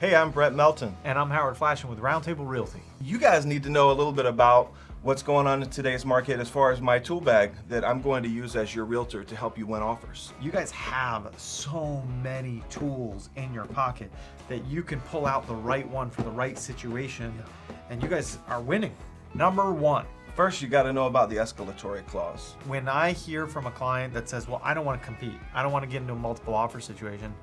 Hey, I'm Bret Melton. And I'm Howard Flashin with Roundtable Realty. You guys need to know a little bit about what's going on in today's market as far as my tool bag that I'm going to use as your realtor to help you win offers. You guys have so many tools in your pocket that you can pull out the right one for the right situation, and you guys are winning. Number one. First, you got to know about the escalatory clause. When I hear from a client that says, well, I don't want to compete, I don't want to get into a multiple offer situation,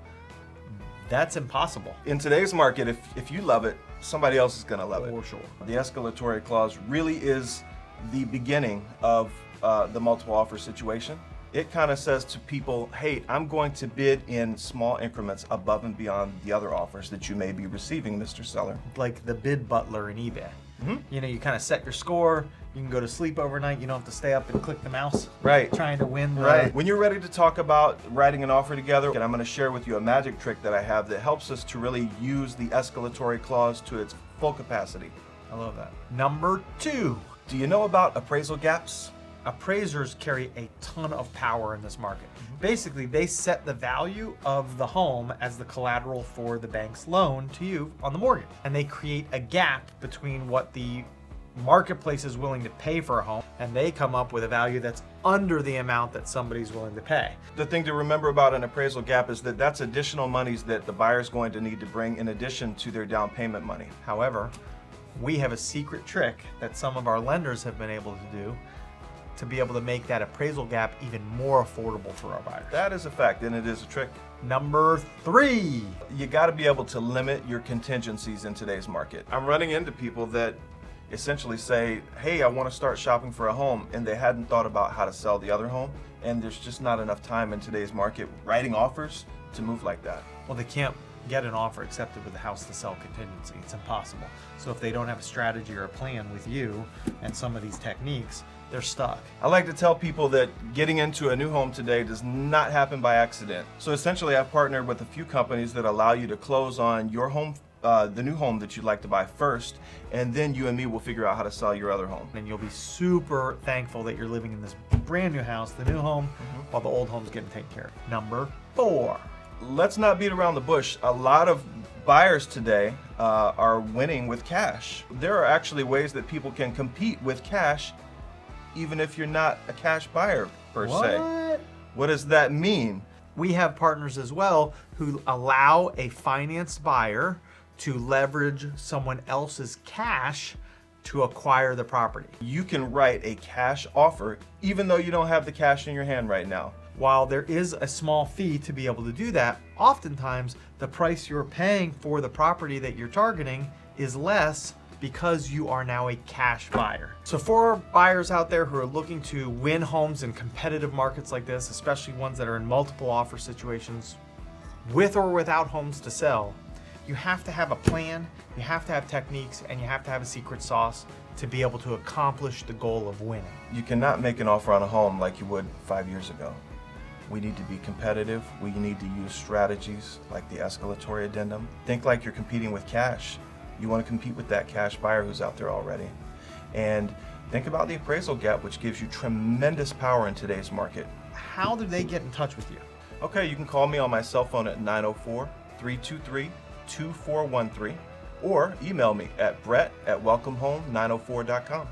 that's impossible. In today's market, if you love it, somebody else is going to love it. For sure. The escalatory clause really is the beginning of the multiple offer situation. It kind of says to people, hey, I'm going to bid in small increments above and beyond the other offers that you may be receiving, Mr. Seller. Like the bid butler in eBay. Mm-hmm. You know, you kind of set your score, you can go to sleep overnight, you don't have to stay up and click the mouse. Right. Trying to win the... Right. When you're ready to talk about writing an offer together, and I'm going to share with you a magic trick that I have that helps us to really use the escalatory clause to its full capacity. I love that. Number two. Do you know about appraisal gaps? Appraisers carry a ton of power in this market. Basically, they set the value of the home as the collateral for the bank's loan to you on the mortgage. And they create a gap between what the marketplace is willing to pay for a home, and they come up with a value that's under the amount that somebody's willing to pay. The thing to remember about an appraisal gap is that that's additional monies that the buyer's going to need to bring in addition to their down payment money. However, we have a secret trick that some of our lenders have been able to do to be able to make that appraisal gap even more affordable for our buyers. That is a fact, and it is a trick. Number three. You got to be able to limit your contingencies in today's market. I'm running into people that essentially say, hey, I want to start shopping for a home, and they hadn't thought about how to sell the other home, and there's just not enough time in today's market writing offers to move like that. Well, they can't get an offer accepted with a house to sell contingency. It's impossible. So if they don't have a strategy or a plan with you and some of these techniques, they're stuck. I like to tell people that getting into a new home today does not happen by accident. So essentially, I've partnered with a few companies that allow you to close on your home, the new home that you'd like to buy first, and then you and me will figure out how to sell your other home. And you'll be super thankful that you're living in this brand new house, the new home, while the old home's getting taken care of. Number four. Let's not beat around the bush. A lot of buyers today are winning with cash. There are actually ways that people can compete with cash even if you're not a cash buyer per se. What does that mean? We have partners as well who allow a financed buyer to leverage someone else's cash to acquire the property. You can write a cash offer even though you don't have the cash in your hand right now. While there is a small fee to be able to do that, oftentimes the price you're paying for the property that you're targeting is less because you are now a cash buyer. So for buyers out there who are looking to win homes in competitive markets like this, especially ones that are in multiple offer situations with or without homes to sell, you have to have a plan, you have to have techniques, and you have to have a secret sauce to be able to accomplish the goal of winning. You cannot make an offer on a home like you would 5 years ago. We need to be competitive. We need to use strategies like the escalatory addendum. Think like you're competing with cash. You want to compete with that cash buyer who's out there already. And think about the appraisal gap, which gives you tremendous power in today's market. How do they get in touch with you? Okay, you can call me on my cell phone at 904-323-2413 or email me at brett@welcomehome904.com.